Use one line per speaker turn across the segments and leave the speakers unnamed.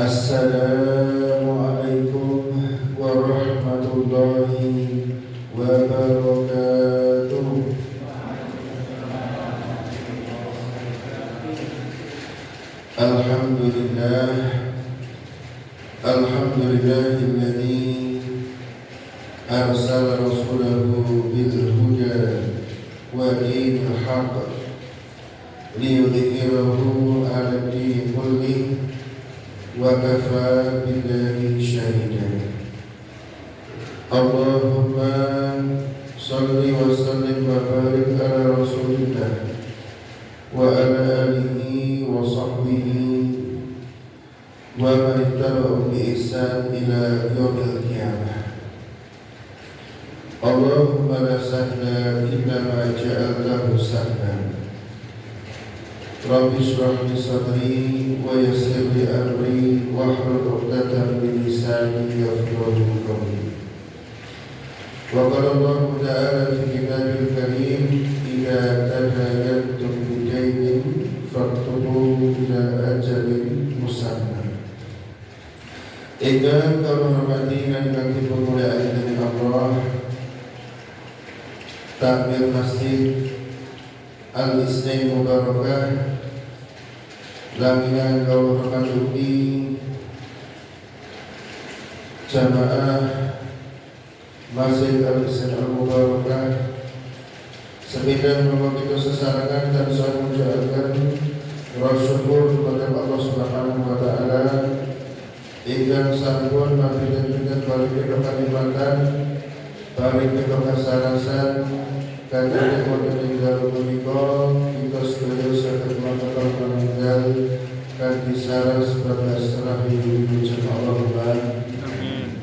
Assalamualaikum warahmatullahi wabarakatuh. Alhamdulillahilladzi arsala rasulahu bil huda wa dinil haqq liyudhhirahu 'ala dini kullihi wa kafa billahi shahida. Allahumma salli wa sallim wa barik ala rasulillah wa ala alihi wa sahbihi wa man ittaba'ahum bi ihsan ila yaumil qiyamah. Allahumma la sahla illa ma ja'altahu sahlan. Rabbi shrah li sadri wa yassir li amri wahlul 'uqdatam min lisani yafqahu qawli. Wa qala Allah ta'ala fi kitabil karim, idza tadayantum bidaynin faktubuhu ila ajalin musamma. Ingkang kami hormati dan kami kemuliaan dari Allah, takmir masjid Al-Isnain Mubarakah Laminan Gawar Kanduki Jamaah Masjid Al-Isnain Mubarakah sepeda bahwa kita sesarangan dan saya mengucapkan syukur kepada Allah Subhanahu wa taala ingkang sampun mabiten-biten balik kita kalimatan balik kita kasarasan kadang wonten ing dalem menika kita sedaya saged mlampahi manunggal kanthi saras bagas rahiyu Allah. Amin.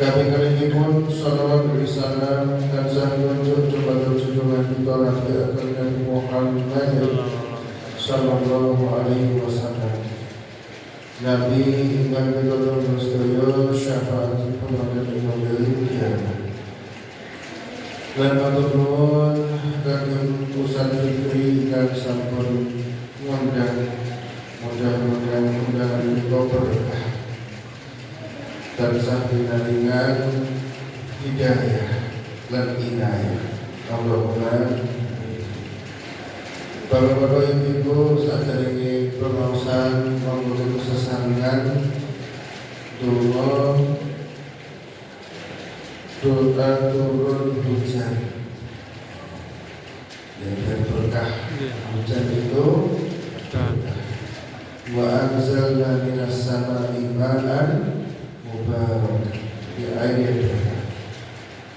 Kami kalihipun salawat beri salam dan sahabat junjungan kita Nabi Nabi Muhammad sallallahu alaihi wasallam. Nabi ingkang kita sedaya syafaatipun wonten ing yaumil qiyamah. Dan matur nuwun kagem Ustaz Fikri ingkang sampun ngundang, mudah-mudahan undangan menika berkah tansah pinaringan hidayah lan inayah. Allahumma Bapak-bapak ibu saderenge pemaosan monggo sesarengan doa turun hujan yang berkah. Hujan itu wa anzalna minas samaa'i ma'an mubarak, di air berkah.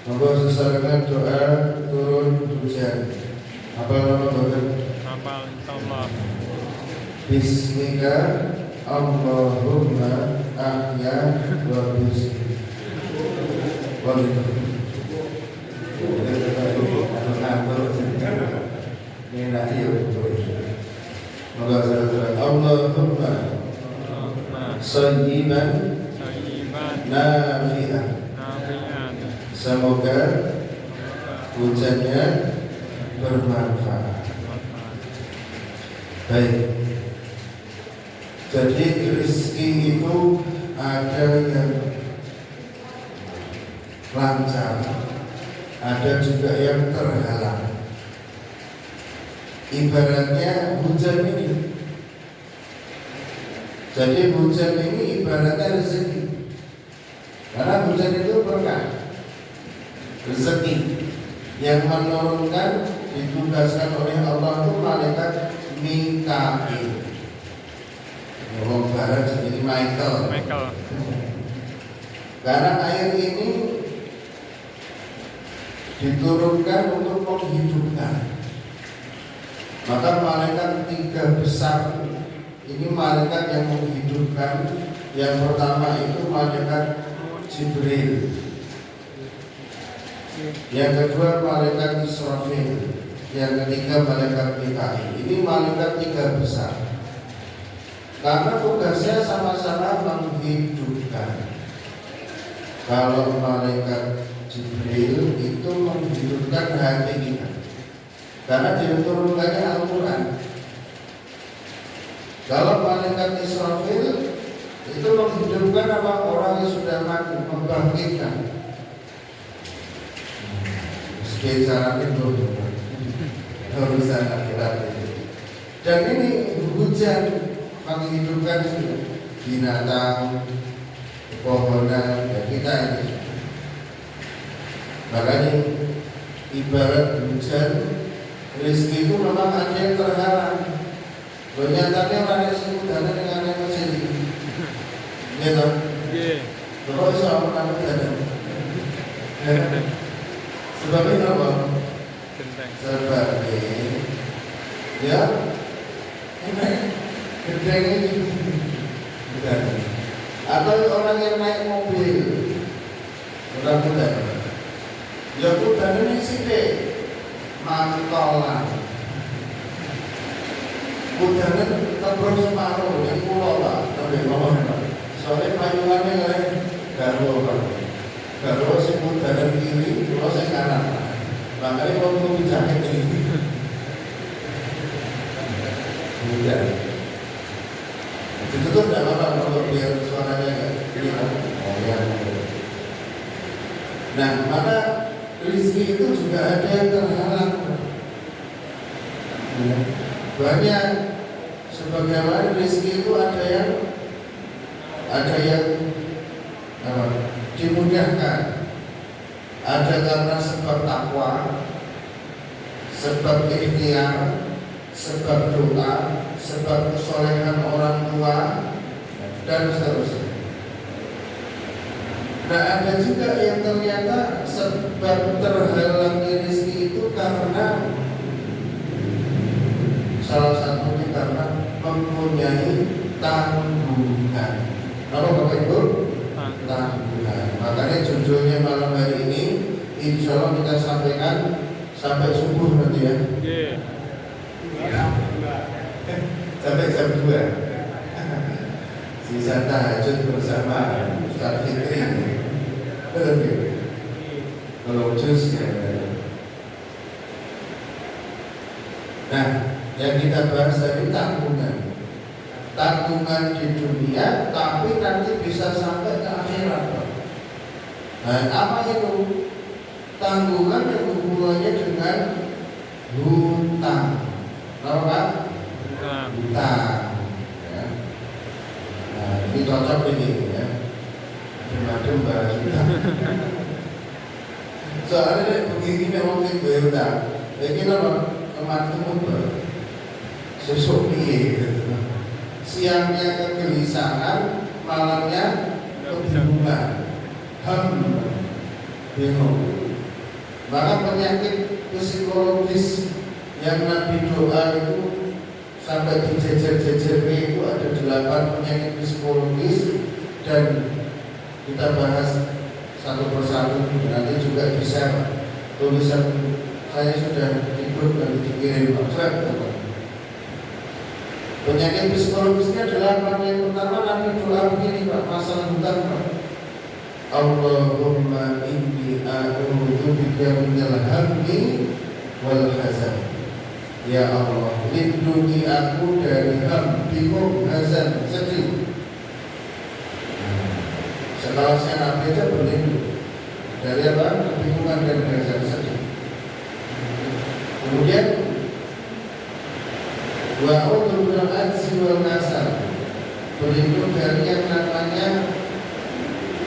Monggo sesarengan doa turun hujan. Apa nama Bapak?
Hafal insyaallah.
Bismika Allahumma ahya wa bismika. Allahumma sayyiban nafi'an. Semoga hujannya bermanfaat. Baik. Jadi rezeki itu ada yang lancar, ada juga yang terhalang. Ibaratnya hujan ini. Jadi hujan ini ibaratnya rezeki. Karena hujan itu berkah. Rezeki yang menurunkan ditugaskan oleh Allah itu malaikat Mikail. Orang barat jadi Michael. Karena air ini diturunkan untuk menghidupkan. Maka malaikat tiga besar ini malaikat yang menghidupkan. Yang pertama itu malaikat Jibril, yang kedua malaikat Israfil, yang ketiga malaikat Mikail. Ini malaikat tiga besar. Karena tugasnya sama-sama menghidupkan. Kalau malaikat Jibril itu menghidupkan hati kita, karena diturunkannya Al-Quran. Kalau malaikat Israfil Itu menghidupkan apa? Orang yang sudah mati, membangkitkan. Sekian caranya itu urusan akhirat itu. Dan ini hujan menghidupkan binatang, pepohonan, dan kita ini. Makanya ibarat hujan, rezeki itu memang ada yang terhalang. Nyatanya orang yang semudahan dengan yang masih gitu. Kalau soal menang sebabnya apa? Sebabnya ya gedeng ini bukan. Atau orang yang naik mobil orang muda ya udah ini sih deh mantolan udahnya tebrok separuh yang pulau lah tapi ngomong soalnya payungannya oleh Garo si udahnya kiri pulau si kanan makanya kalau mau bicara ini udah itu tuh tidak apa-apa kalau biar suaranya kelihatan oh ya. Nah maka rezeki itu juga ada yang terhalang banyak sebagaimana rezeki itu ada yang apa, dimudahkan ada karena sebab takwa sebab ikhtiar sebab doa sebab kesolehan orang tua dan seterusnya. Nah ada juga yang ternyata sebab terhalangnya rezeki itu karena salah satunya karena mempunyai tanggungan. Apa Bapak Ibu? Tanggungan. Makanya judulnya malam hari ini insya Allah kita sampaikan sampai subuh nanti ya. Sampai jam 2 sisa tahajud bersama Ustaz Fitri. Betul ya? Kalau jus ya. Nah, yang kita bahas tadi tanggungan. Tanggungan di dunia, tapi nanti bisa sampai ke akhirat. Nah, apa itu? Tanggungan yang hubungannya dengan hutang. Apa Pak? Hutang. Ya. Nah, ini cocok ini ya. Macam bahas hutang. Soalnya begini memang gue hutang. Ini apa? Kematian sesuk piye siangnya kegelisahan malamnya kebingungan bingung. Maka penyakit psikologis yang Nabi doa itu sampai dijejer-jejer itu ada 8 penyakit psikologis dan kita bahas satu persatu nanti juga bisa tulisan saya sudah ikut dan dikirim Pak. Penyakit psikologisnya adalah yang pertama Nabi doa begini Pak, masalah hutang Pak. Allahumma inni a'udzu bika minal hammi wal hazan. Ya Allah, lindungi aku dari ham, bingung, hazan, sedih. Setelah saya Nabi aja berlindung dari apa? Kebingungan dan hazan, sedih. Kemudian wa'udzu minal ajzi wal kasal, berlindung dari yang namanya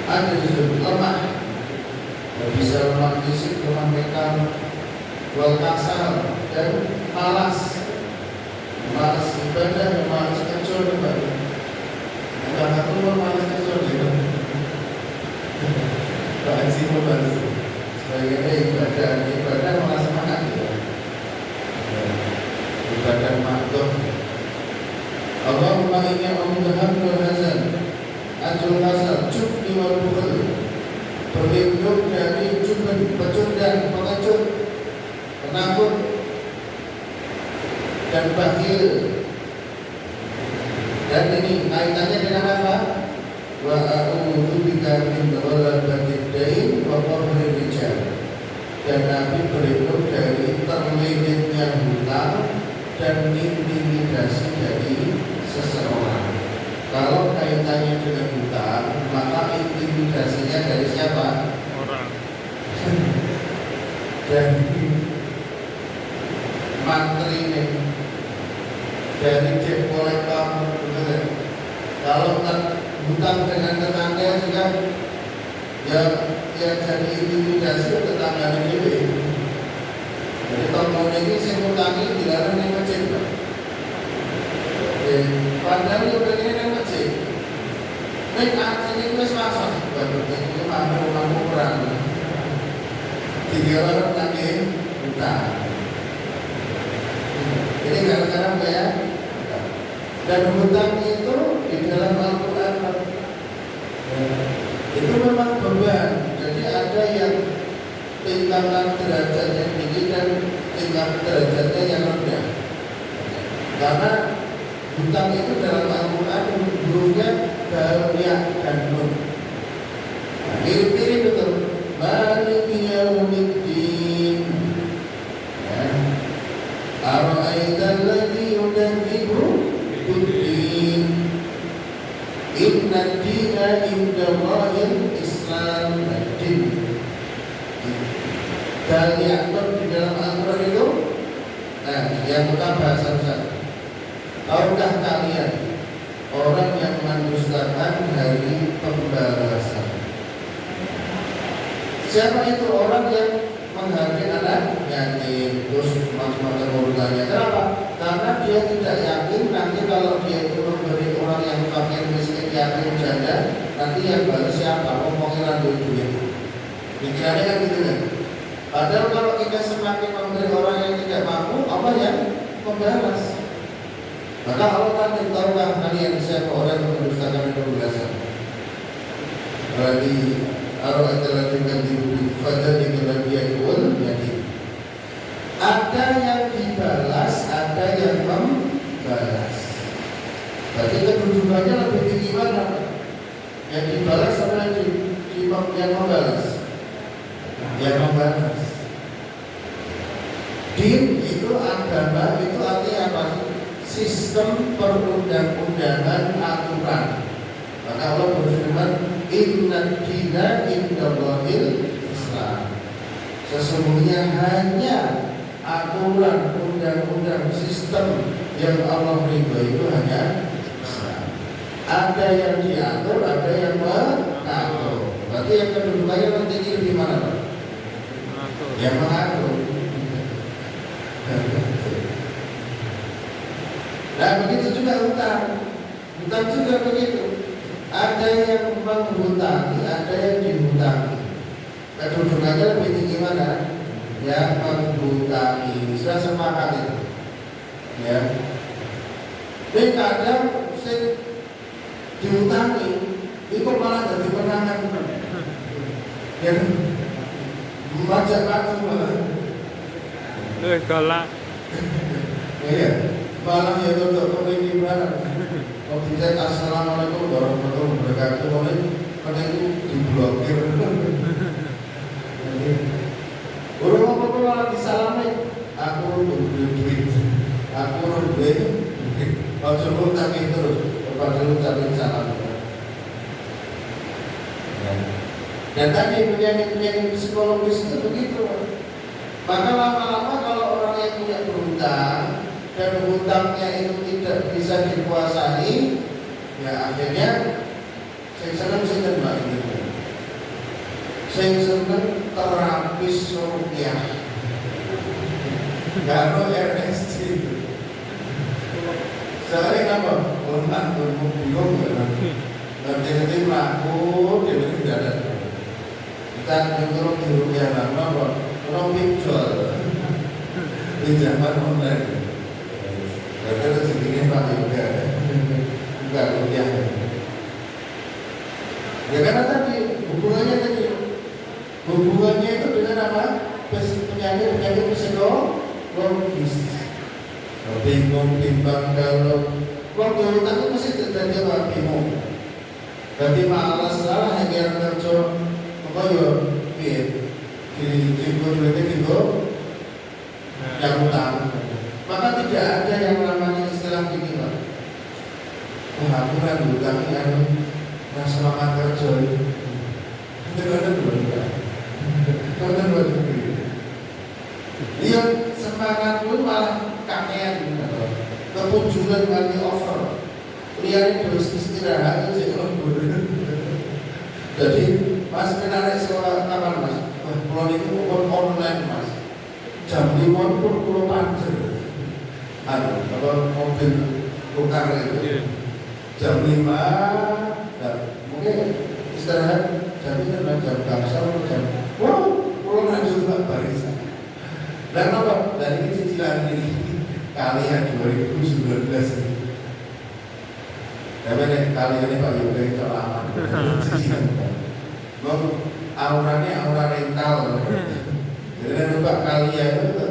ajzi, lemah, bisa lemah fisik, lemah mental, wal kasal dan malas ibadah, malas kecil ibadah. Bukan aku malas kecil ya. Pak Haji malas. Sebagiannya ibadah malah semangat ya. Ibadah makhluk. Allahumma inni a'udzu wal hazan, ajrul hasad, jubni wal bukhl. Berlindung dari jubn, pecundang, pengecut, penakut dan bakhil. Dan ini kaitannya dengan apa? Wa a'udzu bika min ghalabatid dain wa qahrir rijal. Dan Nabi berlindung dari terlilitnya hutang dan intimidasi dari seseorang. Kalau kaitannya dengan hutang, maka intimidasinya dari siapa?
Orang.
Dari mantri ini, dari debt collector, betul. Kalau hutang dengan tetangga juga, ya jadi intimidasi tetangga ini. Jadi kalau ini saya hutangi dilarang yang kecil, Pak. Padahal itu udah ini yang kecil. Ini artinya itu semasa, itu mampu kurang. Tiga orang lagi hutang. Ini gara-gara bayar. Dan hutang itu di dalam Al-Quran itu memang beban. Jadi ada yang tingkatan derajatnya tinggi dan tingkat derajatnya yang rendah. Karena hutang itu dalam Al-Quran hurufnya ya dan nun. Mirip-mirip betul. Maliki yaumiddin. Ara'aital ladzi yukadzibu biddin. Inna ad-dina indallahil Islam. Din. Dan yang di dalam Al-Quran itu, yang bukan bahasa besar. Tahukah kalian orang yang mendustakan hari pembalasan? Siapa itu orang yang menghargai anak yatim? Terus macam-macam urutannya. Kenapa? Karena dia tidak yakin nanti kalau dia itu memberi orang yang fakir, miskin, yatim, janda, nanti yang balas siapa? Ngomongin duit. Pikirannya kan gitu kan? Padahal kalau kita semakin memberi orang yang tidak mampu, apa yang membalas? Maka Allah tadi tahukah kalian siapa orang yang mendustakan pembalasan? Berarti Allah telah dikatakan pada dengan dia pun jadi ada yang dibalas, ada yang membalas. Berarti kedudukannya lebih tinggi mana? Yang dibalas atau yang membalas? Yang membalas. Din itu agama itu artinya apa? Sistem perundang-undangan aturan. Maka Allah berfirman, Inna dina indallahil Islam. Sesungguhnya hanya aturan, undang-undang, sistem yang Allah ridhoi itu hanya Islam. Ada yang diatur, ada yang mengatur. Berarti yang kedudukannya nanti di mana, Pak? Yang mengatur. Nah begitu juga hutang. Hutang juga begitu. Ada yang menghutangi, ada yang dihutangi. Kedudukannya lebih tinggi mana? Yang menghutangi. Sudah sepakat itu. Ya. Tapi kadang dihutangi, itu malah jadi penangan. Yang macam-macam malah.
Galak.
Iya. Malah ya untuk ini barang. Kalau tidak assalamualaikum warahmatullahi wabarakatuh, kalau itu diblokir. Orang apa malah disalamin. Aku duit, aku duit. Kalau sebelum tapi terus, kepada lu tapi salam. Dan tadi penyakit psikologis itu begitu. Maka lama-lama kalau orang yang punya berhutang dan hutangnya itu tidak bisa dikuasai, ya akhirnya saya senang mbak ini. Saya senang terapis rupiah, gak RSC. Soalnya apa? Orang bingung nanti melaku dia tidak ada. Kita turun di rupiah lama, orang pinjol di zaman online. Karena rezekinya Pak juga bukan rupiah. Ya karena tadi hubungannya itu dengan apa? Penyakit psikologis. Bingung, bimbang, kalau waktu hutang itu mesti terjadi apa? Bingung. Jadi malas lah hanya kerja apa ya? Di yang hutang. Maka tidak ada yang namanya istilah begini, Pak. wah aku kan hutang yang semangat kerja itu kan dulu dia semangat pun malah kakean kepunjulan kali over lihat terus istirahat sih lembur. Jadi mas menarik soal kapan mas? Wah kalau itu online mas jam 5 pun pulau panjer kalau mobil tukar itu jam 5 mungkin istirahat jam kapsel jam pulau lanjut juga barisan dan apa? Dari cicilan ini kalian 2019 tapi kalian ini Pak Yoga itu lama cicilan auranya aura rental jadi lupa kalian itu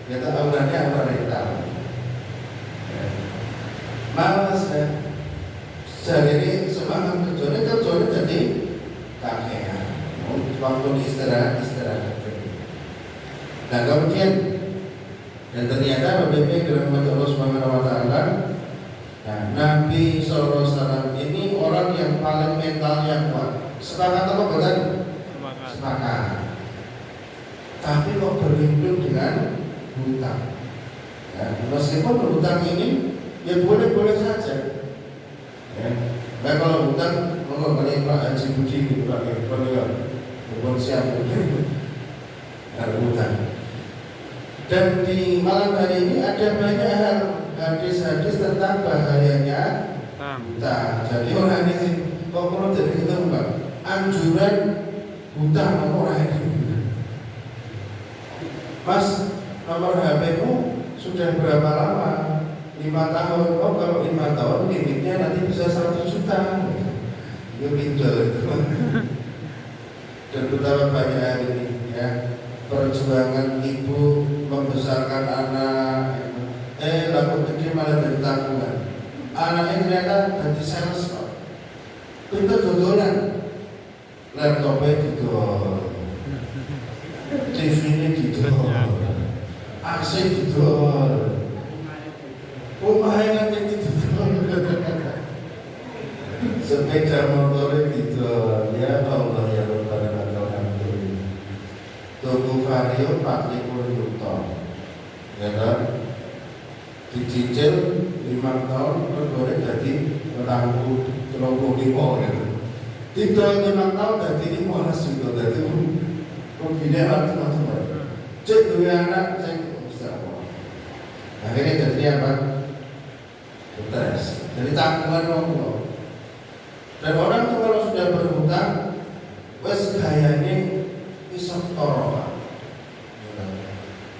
ternyata auranya aura rental malas ya jadi ini semangat kerjanya jadi kakean waktu istirahat nah kemudian dan ternyata BBB dirahmati Allah Subhanahu wa taala. Nah, Nabi sallallahu alaihi wasallam ini orang yang paling mentalnya kuat. Sepakat apa bukan? Sepakat. Tapi kok berhimpun dengan hutang. Ya, meskipun hutang ini ya boleh-boleh saja. Ya. Nah, kalau hutang mau balik Pak Haji Budi gitu Pak ya, boleh siap ada hutang. Dan di malam hari ini ada banyak hal hadis-hadis tentang bahayanya hutang. Jadi orang ini kok perlu jadi kita Mbak anjuran hutang orang ini. Mas, nomor HP-mu sudah berapa lama? 5 tahun. Oh kalau 5 tahun limitnya nanti bisa 100 juta. Itu pinjol itu. Dan betapa banyak hari ini ya perjuangan ibu membesarkan anak lalu gede malah dari tanggungan anaknya ternyata jadi sales kok pintar dodolan laptopnya didol TV-nya didol AC didol rumahnya nanti didol sepeda motornya didol ya Allah ya Rabbal alamin tuku Vario 40 juta ya kan dicicil 5 tahun tergoreng jadi 35 ya tidak 5 tahun jadi 15 juta jadi ruginya harus macam-macam cek dua anak saya akhirnya jadi apa? Stres jadi tanggungan Allah dan orang itu kalau sudah berhutang wes gayanya isok toro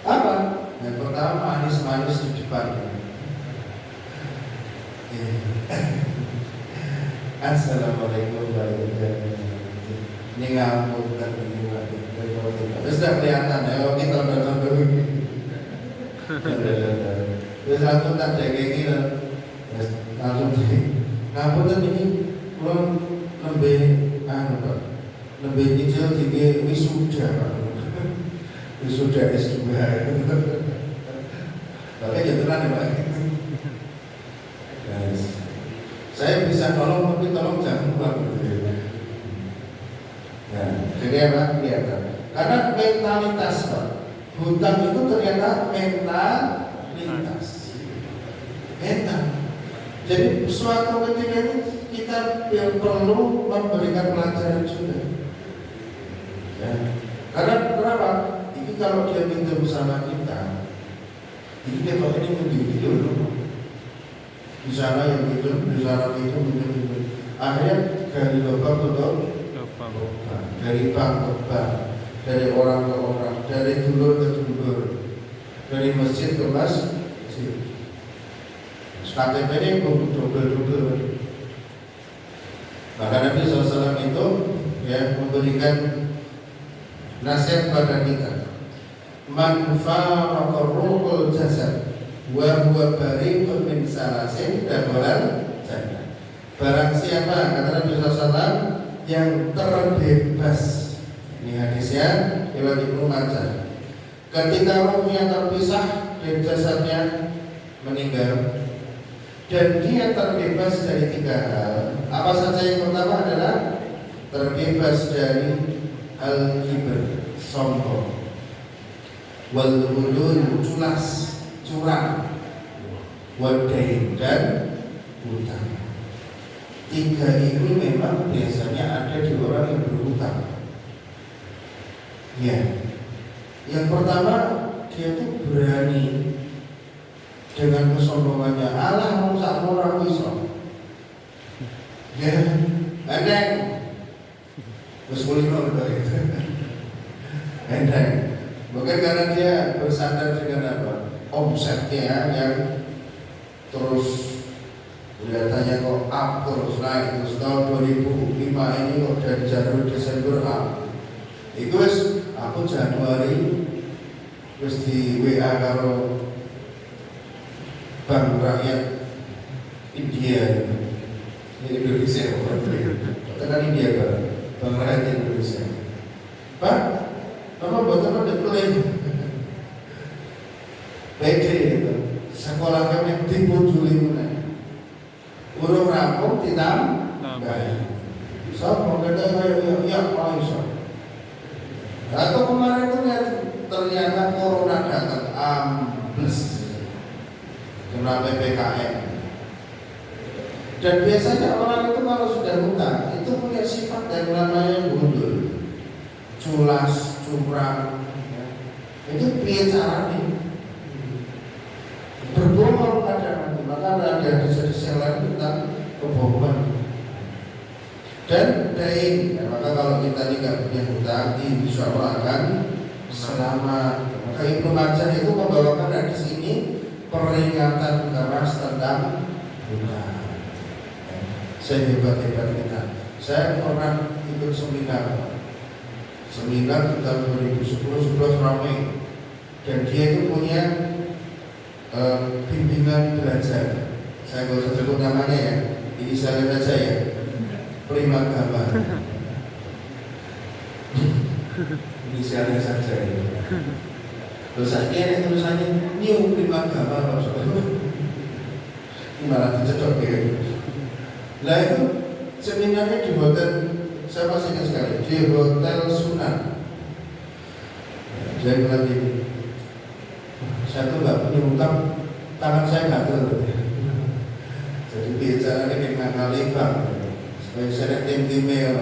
apa? Yang pertama manis-manis di depan. Assalamualaikum warahmatullahi wabarakatuh. Ini ngampun dan ini sudah kelihatan ya kita udah dulu. Terus langsung tak jaga gini langsung ngampun dan ini belum lebih kecil tiga wisuda wisuda S2 tapi jangan ya Pak saya bisa tolong tapi tolong jangan buat nah jadi apa kelihatan karena mentalitas Pak hutang itu ternyata mentalitas mental jadi suatu ketika ini kita yang perlu memberikan pelajaran juga ya. Karena kenapa? Ini kalau dia minta bersama kita, ini dia pakai ini mendidik loh. Di sana yang itu, di sana itu, akhirnya dari lubang ke lubang, dari bank ke bank, dari orang ke orang, dari dulur ke dulur, dari masjid ke masjid. KTP ini double. Maka Nabi SAW itu ya memberikan nasihat pada kita. Man farraqa ruhul jasad wa huwa bari'un min salasin dakhalal jannah. Barang siapa kata Nabi SAW yang terbebas. Ini hadisnya riwayat Ibnu Majah. Ketika ruhnya terpisah dari jasadnya meninggal Dan dia terbebas dari 3 hal. Apa saja? Yang pertama adalah terbebas dari al-kibr, sombong, wal ghulul, culas, curang, wadain, dan hutang. 3 ini memang biasanya ada di orang yang berhutang. Ya, yang pertama dia tuh berani dengan kesombongannya. Allah mau sakno ora iso. Ya, endeng. Wis kulino itu. Endeng. Bukan karena dia bersandar dengan apa? Omsetnya yang terus kelihatannya kok up terus naik. Terus tahun 2005 ini kok dari Januari Desember up. Itu wis aku Januari wis di WA karo Bank Rakyat India ini Indonesia tekan India Bank Rakyat Indonesia. Pak, apa buatan ada klaim PD itu sekolah kami tipu juli mana urung rampung ditam enggak so mau kita ya mau iso atau kemarin itu ternyata corona datang ambles kena PPKM. Dan biasanya orang itu kalau sudah hutang itu punya sifat yang namanya gundul, culas, curang. Itu piye caranya? Berbohong kadang-kadang. Maka ada desa-desa lain tentang kebohongan. Dan dain, maka kalau kita tidak punya hutang, insya Allah akan selamat. Maka Ibnu Majah itu membawakan hadis ini peringatan keras tentang hutang. Saya hebat-hebat kita. Saya pernah ikut seminar tahun 2010-11 ramai, dan dia itu punya bimbingan belajar. Saya nggak usah sebut namanya ya, ini saya saja ya. Prima Gama. Inisialnya saja ya. Terus akhirnya tulisannya New Prima Gama malah dicedok ya. Nah itu seminarnya di hotel, saya masih ingat sekali, di Hotel Sunan. Saya bilang gini, saya tuh nggak punya utang, tangan saya nggak gatel. Jadi bicaranya dengan ngakali bang, supaya saya tim-timnya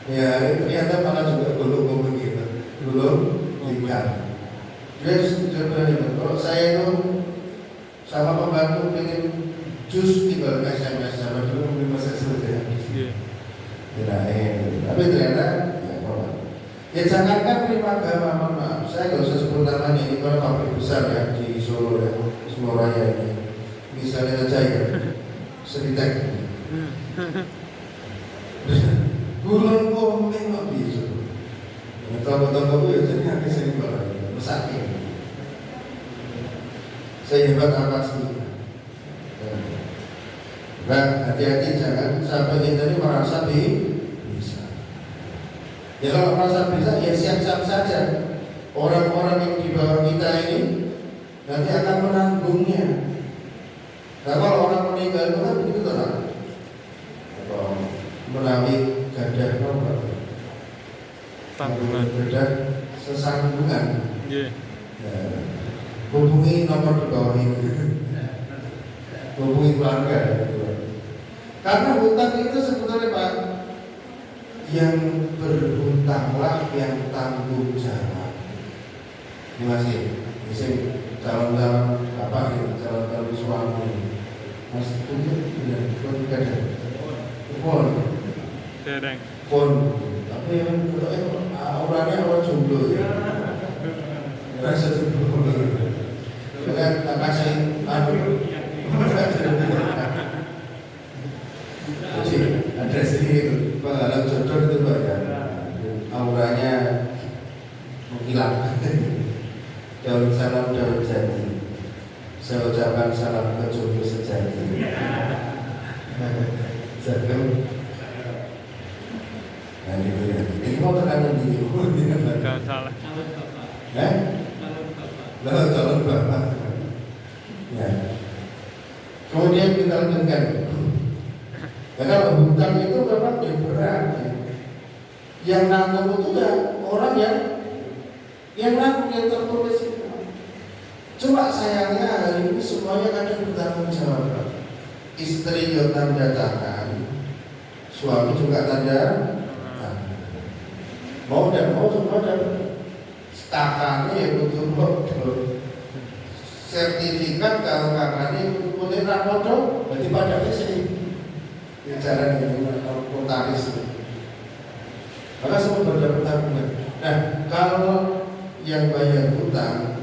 ya ternyata malah juga belum begitu, belum tinggal. Dia sebenarnya kalau saya itu sama pembantu pengen jus tinggal SMS sama dulu mungkin masa selesai. Tapi ternyata ya jangankan Prima Gama, mohon maaf, saya nggak usah sebut namanya, ini kan pabrik besar ya di Solo ya, Semua Raya ini. Misalnya saja ya, Seritek. Gulung komeng nggak bisa. Tahu-tahu gue jadi agak sering banget, mesaknya. Saya hebat apa sih? Nah, hati-hati jangan sampai kita ini merasa bisa. Ya kalau merasa bisa, ya siap-siap saja. Orang-orang yang di bawah kita ini nanti akan menanggungnya. Nah kalau orang meninggal itu kan begitu tenang. Melalui gadah nomor tanggungan, gadah sesambungan. Hubungi nomor di bawah ini. Hubungi keluarga. Karena hutang itu sebetulnya Pak, yang berhutanglah yang tanggung jawab. Ini masih calon-calon apa gitu, calon-calon suami. Mas tunjuk tidak ada. Pon. Tapi yang orangnya orang jomblo ya. Rasa jomblo. Kan tak kasih ada sedikit pengalaman jodoh itu Pak ya, auranya menghilang. Daun salam daun jati, saya ucapkan salam ke jodoh sejati. Jago. Nah gitu ya. Ini mau tekanan diri. Jangan salah. Lalu calon bapak. Ya. Kemudian kita lanjutkan. Ya, kalau hutang itu memang berat ya. Yang nanggung itu ya orang yang nanggung, yang tertulis itu. Cuma sayangnya hari ini semuanya kadang bertanggung jawab. Istri yang tanda tangan, suami juga tanda tangan. Mau dan mau semua dan kakaknya yang betul-betul sertifikat kalau kakaknya boleh rapodo, berarti pada sini bicara dengan notaris. Maka semua berdapat tanggungan. Nah, kalau yang bayar hutang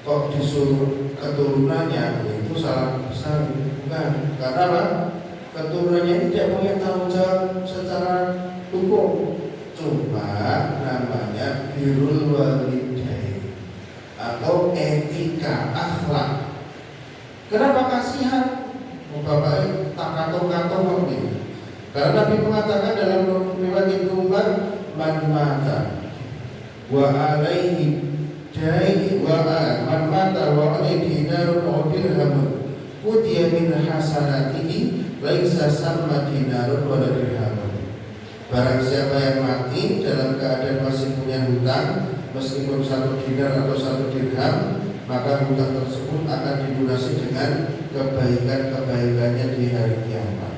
kok disuruh keturunannya, itu salah besar. Bukan, karena apa? Keturunannya ini tidak punya tanggung jawab secara hukum. Cuma namanya birrul walidain atau etika akhlak. Kenapa kasihan? Bapak tak kantong-kantong begini. Karena Nabi mengatakan dalam riwayat Ibnu Umar, man mata wa alaihi dain wa man mata wa alaihi dinarun aw dirhamun utiya min hasanatihi laisa sama dinarun wa dirhamun. Barang siapa yang mati dalam keadaan masih punya hutang, meskipun 1 dinar atau 1 dirham, maka hutang tersebut akan dilunasi dengan kebaikan-kebaikannya di hari kiamat.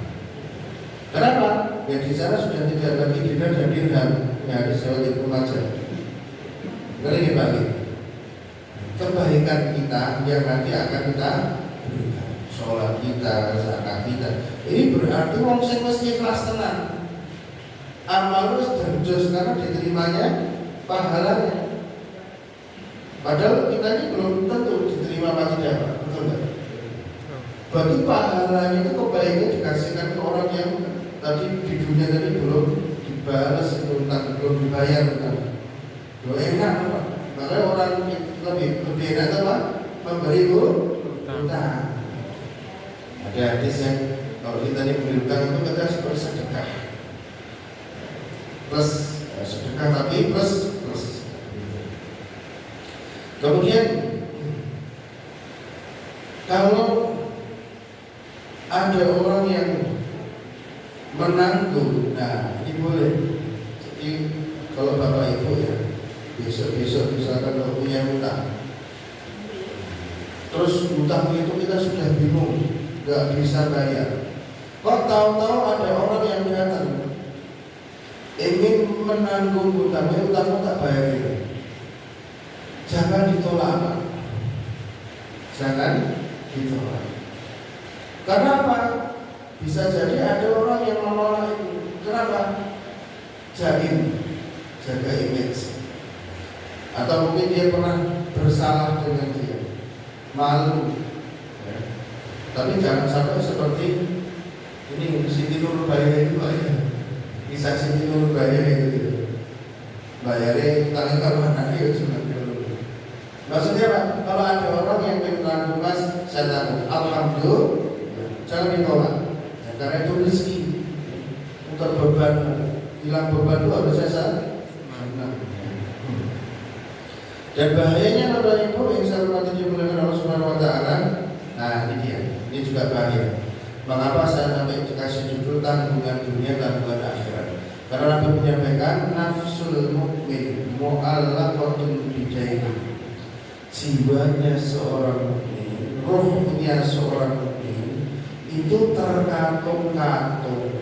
Kenapa? Ya di sana sudah tidak lagi dinar dan dirham, ya ada sewa itu aja. Kali bagi kebaikan kita yang nanti akan kita berikan, sholat kita, zakat kita. Ini berarti wong sing mesti ikhlas tenan. Amal dan jos karena diterimanya pahalanya. Padahal kita ini belum tentu diterima apa tidak, betul nggak? Bagi pahalanya itu kebaikan dikasihkan ke orang yang tadi di dunia tadi belum dibalas itu, belum dibayar kan? Lo enak apa? Makanya orang lebih enak apa? Memberi hutang. Ada hadis yang kalau kita ini beri hutang itu kita seperti sedekah. Plus sedekah tapi plus. Kemudian kalau ada orang yang menanggung, nah ini boleh. Jadi kalau bapak ibu ya besok misalkan kalau punya hutang, terus hutang itu kita sudah bingung, nggak bisa bayar. Kok tahu-tahu ada orang yang datang ingin menanggung hutangnya, hutangmu tak bayar. Jangan ditolak, jangan ditolak. Karena apa? Bisa jadi ada orang yang menolak itu. Kenapa? Jaga image. Atau mungkin dia pernah bersalah dengan dia, malu. Ya. Tapi jangan sampai seperti ini Siti Nurbaya itu ya. Kisah Siti Nurbaya itu. Bayarnya tangan ke mana ya cuma. Maksudnya apa? Kalau ada orang yang menanggung mas, saya tanggung. Alhamdulillah, jangan ditolak. Ya, karena itu rezeki. Untuk beban, hilang beban itu harus saya. Dan bahayanya Bapak Ibu yang saya hormati dimuliakan Allah Subhanahu Wa Taala. Nah ini dia, ini juga bahaya. Mengapa saya sampai dikasih judul tanggungan dunia, tanggungan akhirat? Karena Nabi menyampaikan nafsul mukmin mu'allaqatun bidaini. Jiwanya seorang mukmin, rohnya seorang mukmin itu terkatung-katung.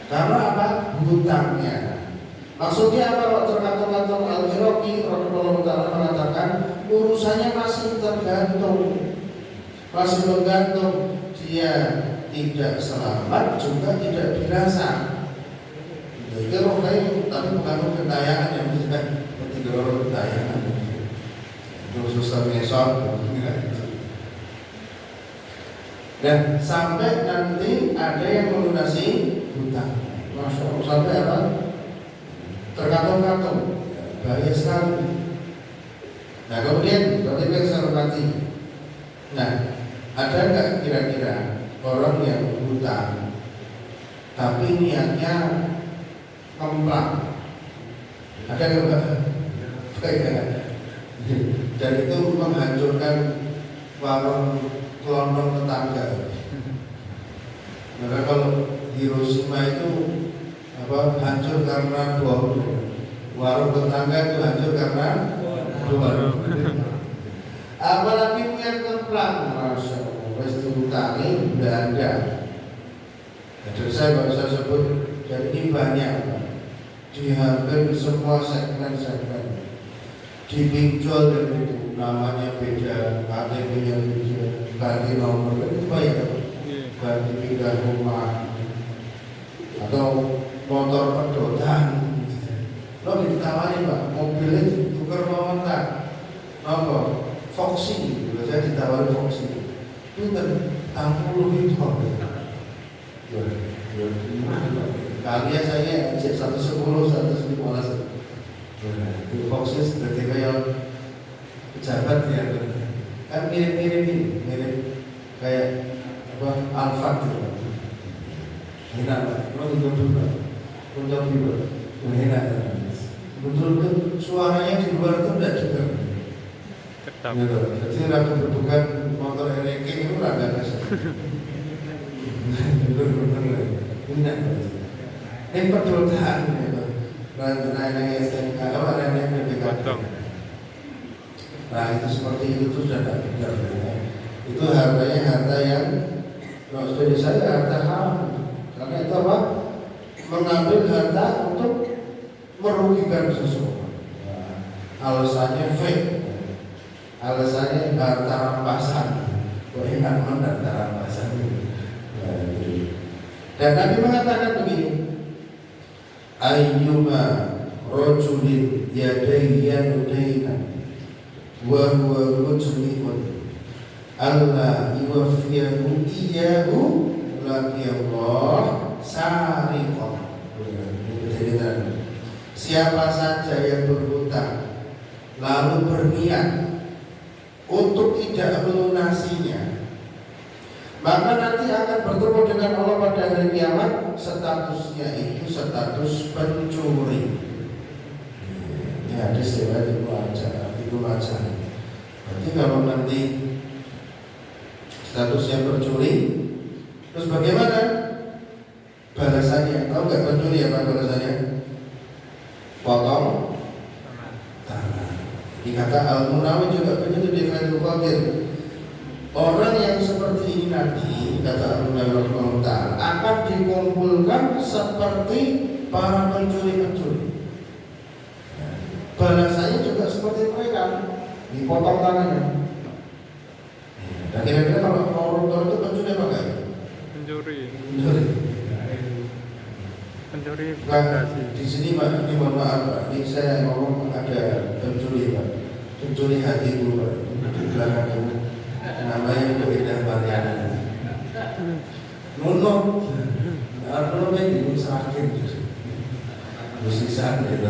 Karena apa? Hutangnya. Maksudnya apa? Kalau terkatung-katung, Al-Iraqi rahimahullah ta'ala mengatakan urusannya masih tergantung, masih menggantung. Dia tidak selamat juga tidak dirasa. Itu rohnya, tapi bukan roh ketayangan yang bisa ketika roh ketayangan. Susah ngesot. Dan sampai nanti ada yang melunasi hutang. Masya Allah, sampai apa? Terkatung-katung, bahaya sekali. Nah kemudian seperti yang saya hormati. Nah, ada nggak kira-kira orang yang hutang tapi niatnya kemplang? Ada nggak? Dan itu menghancurkan warung kelondong tetangga. Maka kalau Hiroshima itu hancur karena bom, warung tetangga itu hancur karena bom. Apalagi yang kemplang, masya Allah, wes diutangi udah ada. Jadi saya sebut, jadi ini banyak di hampir semua segmen-segmen. Di pinjol itu namanya beda, KTP-nya beda, ganti nomor itu banyak. Ganti pindah rumah atau motor pedotan. Lo ditawarin Pak, mobilnya tukar momentan. Apa? Foxy, saya ditawarin Foxy. Itu kan 60 itu. Kalian saya 110, 115. Itu Foxy seperti kayak pejabat ya. Kan mirip kayak Alfa gitu. Enak Pak, lo untuk enak. Betul suaranya di luar itu tidak dengar. Gitu. Jadi ragu berbukan motor ranking itu agak kasar. Bener-bener enak. Ini pedotan gitu. Nanya STNK, kalau ada yang PPK. Nah itu seperti itu tuh sudah tidak benar. Itu hartanya harta yang kalau dari saya harta haram. Karena itu apa? Mengambil harta untuk merugikan seseorang. Alasannya fake. Alasannya harta rampasan. Kok enak banget harta rampasan. Dan Nabi mengatakan begini, ayyuma rajulin yadayya nudaina wa huwa mujrimun alla yuwaffiyahu iyyahu laqiyallah sariqah. Siapa saja yang berhutang lalu berniat untuk tidak melunasinya, maka nanti akan bertemu dengan Allah pada hari kiamat. Statusnya itu status pencuri. Ya, ada istilah itu aja. Berarti kalau nanti statusnya pencuri, terus bagaimana balasannya? Tahu nggak pencuri apa balasannya? Potong tangan. Dikata Al-Munawi juga begitu di Fathul Qadir. Orang yang seperti ini nanti, kata Al-Munawi akan dikumpulkan seperti para pencuri-pencuri. Balasannya juga seperti mereka, dipotong tangannya. Dan kira-kira kalau koruptor itu pencuri apa enggak? Pencuri. Nah, di sini Pak, ini mohon maaf Pak, ini saya ngomong ada pencuri Pak, pencuri hati dulu Pak, di belakang itu. Namanya itu Indah Mariana. Nunuk, nunuk ini sakit, musisan itu,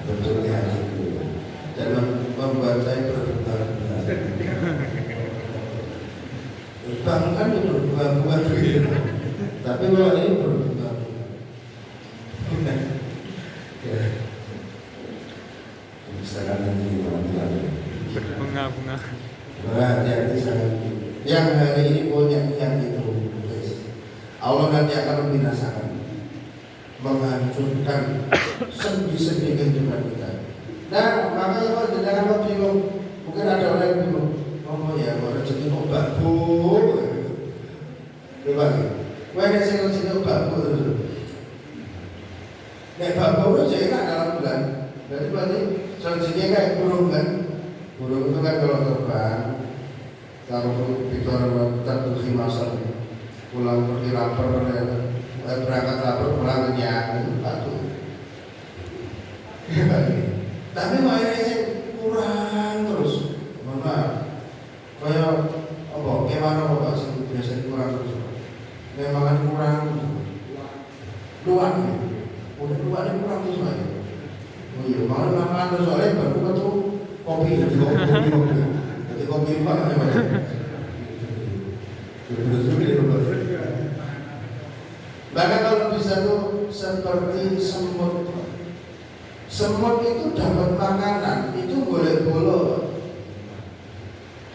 betul ya itu. Jangan membuat saya berdebar-debar. Bang kan itu buat duit, tapi kalau ini berdebar. Misalkan ini
bunga-bunga.
Hati-hati sangat. Yang hari ini punya yang itu, Allah nanti akan membinasakan, menghancurkan sendi-sendi kehidupan kita. Nah, makanya kalau jangan kau bingung, mungkin ada orang yang bingung, oh ya, kalau rezeki kok babu, coba nih, wajah saya rezeki babu itu, nek babu itu saya enak dalam bulan, berarti rezekinya kayak burung kan. Burung itu kan kalau terbang, kalau Victor tertuhi masa pulang pergi lapar, berangkat lapar pulang kenyang itu patuh. Tapi makanya sih kurang terus, mana? Kayak apa? Gimana kok sih biasanya kurang terus? Memang kurang, luar nih, udah luar kurang terus aja. Oh iya, malah makan terus soalnya baru betul. Kopi, jadi kopi apa namanya? Bahkan kalau bisa tuh seperti semut. Semut itu dapat makanan, itu boleh bolong.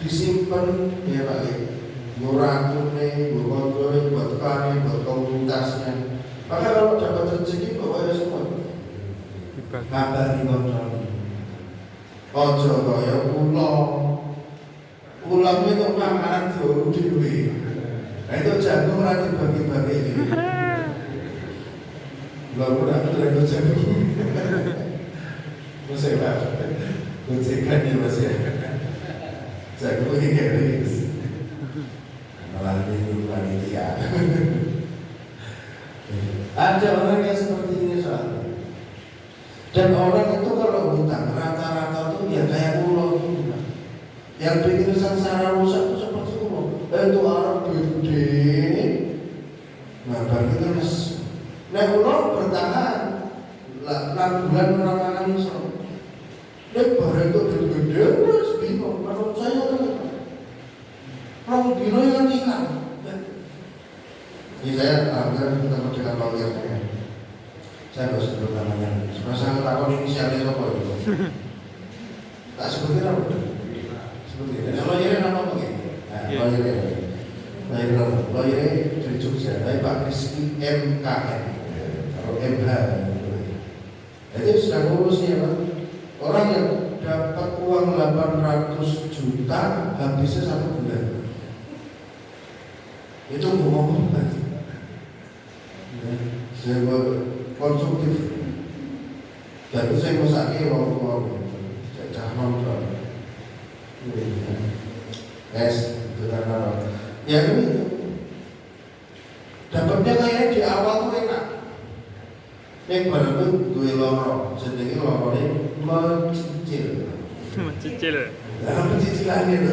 disimpan ya Pak ya, nguratune, ngukontrol, buat kami, buat komunitasnya. Maka kalau dapat rezeki bawa ya semua. Ngabari kontrol. Ojo kaya ulang itu makanan dulu dewi. Nah itu jagung ora dibagi-bagi. Lalu aku itu jagung. Masih Pak. Kuncikan ya Mas ya. Jagung ini garis. Malah ini panitia. Ada orang yang seperti ini soalnya. Dan orang itu kalau hutang rata-rata tuh ya kayak ulo gitu. Yang bikin sengsara rusak itu seperti ulo. Itu orang gede. Nah bagi terus. Nah ulo bertahan 6 bulan orang iso. Nek bareng itu gede-gede wis bingung. Menurut saya kan orang biro yang hilang. Ini saya agar ketemu dengan lawyernya. Saya harus sebut namanya. Saya takut inisialnya apa itu. Tak sebutin apa? Sebutin. Lawyernya nama apa gitu? Lawyernya dari Jogja. Tapi Pak Rizky MKM. Kalau MH. Jadi sudah ngurusnya Pak. Orang yang dapat uang 800 juta habisnya 1 bulan. Itu ngomong lagi. Saya konsumtif. Jadi saya mau sakit orang saya cahman soal. Itu karena ya itu. Dapatnya kayaknya di awal tuh enak. Yang baru itu dua lorong, sedikit lorongnya mencicil.
Mencicil.
Dalam pencicilannya itu,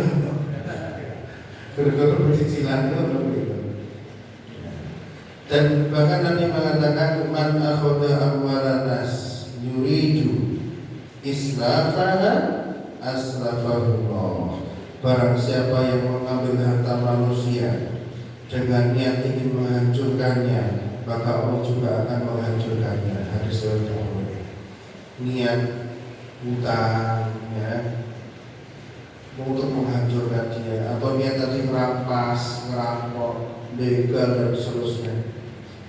gara-gara pencicilannya itu. Dan bahkan Nabi mengatakan man akhadha amwalan nas yuridu islafaha aslafahullah. Barang siapa yang mengambil harta manusia dengan niat ingin menghancurkannya, maka Allah juga akan menghancurkannya. Hadis riwayat Bukhari. Niat hutang ya untuk menghancurkan dia, atau niat tadi merampas, ngerampok, begal dan seterusnya.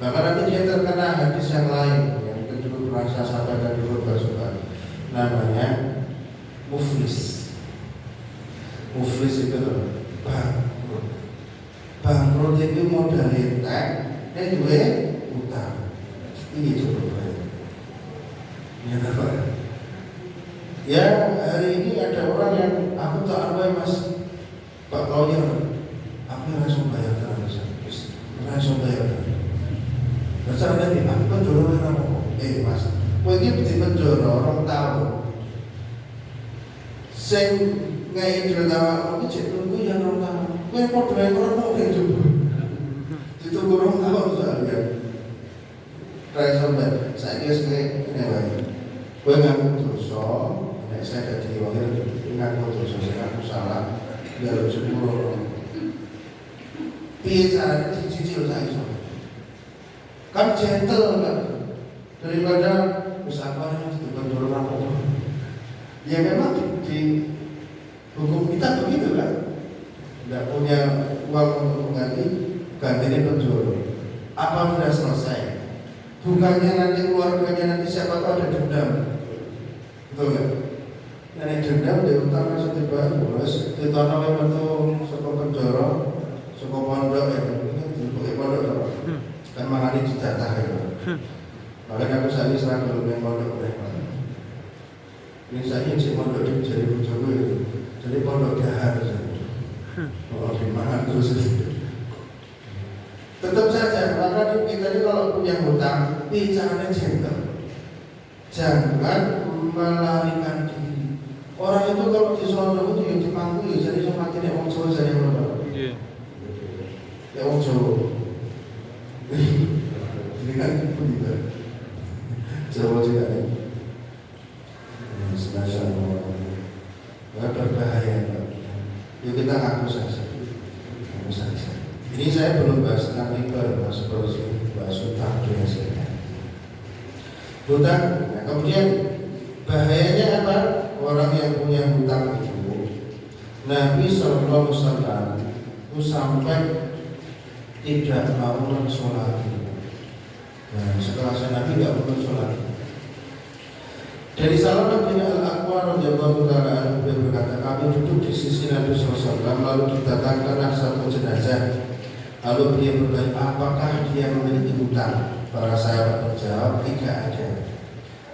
Maka nanti dia terkena hadis yang lain yang kedua merasa sabar dan berubah suka. Namanya muflis. Muflis itu bangkrut. Bangkrut itu modal entek, dan juga utang. Ini coba. Ya apa? Ya hari ini ada orang yang aku tak apa Mas Pak lawyer, aku langsung bayar terus, langsung bayar. Rasanya nih, aku kan jorong orang Mas, kau ini di penjara orang tahu. Sing ngai drama ini cek tunggu yang orang tahu. Kau mau driver mau kayak coba. Itu orang tahu soalnya. Driver saya kira sekali ini lagi. Kau ngaku terus saya jadi lawyer, ngaku terus saya ngaku salah. Biar sepuluh orang. Piye caranya dicicil saya kan gentle kan, daripada misalnya di penjara apa. Ya memang di hukum kita begitu kan, tidak punya uang untuk mengganti, gantinya penjara. Apa sudah selesai? Bukannya nanti keluarganya nanti siapa tahu ada dendam, betul kan? Nanti dendam dia utang langsung tiba, terus ditanam betul sekolah penjara, sekolah pondok ya, sekolah pondok kan makanya dijatah ya. Makanya aku saling serang kalau main pondok mereka. Ini saya si pondok di jadi bujoku itu, jadi pondok dahar. Oh gimana terus? Tetap saja, maka kita ini kalau punya hutang, bicaranya gentle. Jangan melarikan diri. Orang itu kalau di Solo itu yang dimangku ya jadi semakin yang orang Jawa jadi orang. Ya orang Jawa. Ini kan begitu. Jawa juga ini. Semasa berbahaya. Yuk kita ngaku saja. Ini saya belum bahas tentang riba, masuk bahas utang biasanya. Hutang. Nah, kemudian bahayanya apa? Orang yang punya hutang itu Nabi Sallallahu Alaihi Wasallam itu sampai tidak mau sholat. Nah, setelah Nabi tidak mau sholat. Dari Salamah bin Al-Aqwa radhiyallahu taala anhu berkata, kami duduk di sisi Nabi Sallallahu Alaihi Wasallam, lalu didatangkan satu jenazah. Lalu beliau bertanya, apakah dia memiliki hutang? Para sahabat menjawab, tidak ada.